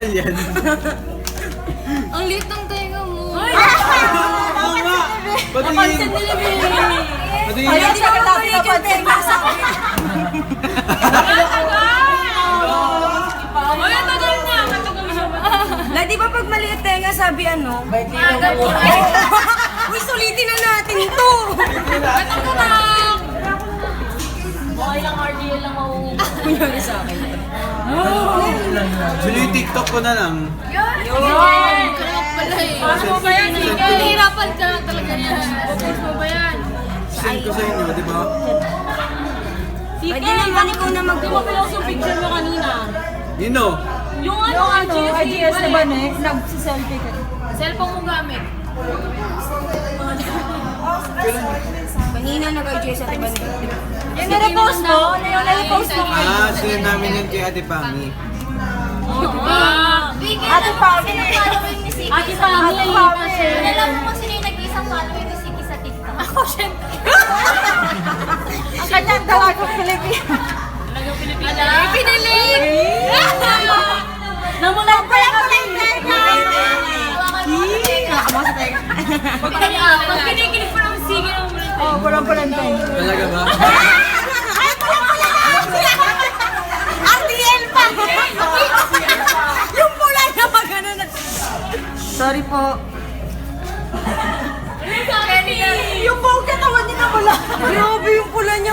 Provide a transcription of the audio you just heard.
Yan. Ang liit ng tenga mo. Oo nga. Napansin nila, baby. Patingin. Ayaw, di ka natin napansin na sa akin. Ay, ang tagal niya. Matagal siya. La, di ba pag maliit tenga, sabi ano? Uy, sulitin na natin to! Batang ka lang. Okay lang, RDL lang mauubo. Kunyari sa akin. Sino yung TikTok ko na lang? Yun! Kalok pala eh. Paano mo ba yan? Pinahirapan ka lang talaga yan. Focus mo ba yan? Send ko sa inyo, di ba? Pwede naman ikaw na Di ba pinost yung picture mo kanina? Nino? Yung ano, IGS na ba next? Nag-selfie ka. Cellphone mo gamit. Kanina nag-IGS at iba na. Yung nare-post mo? Yung nare-post mo? Send namin yun kay Ate Pami. Ate Pami. Ate Pami. Alam mo kung sino yung nag-isang following ni Siki sa TikTok? Ako, syempre. Ang kanyang talagang Pilipino. Talagang Pilipina. Pinilig! Namulang pa lang kami. Pag kinikilig pa ng sige ng ulit. Oh, pulang-pulang tenga. Talaga ba? Ay, pulang-pulang RDL pa! Yung pula na magano na. Sorry po. Kenny! Yung buong katawan niya na pula. Grabe yung pula niya.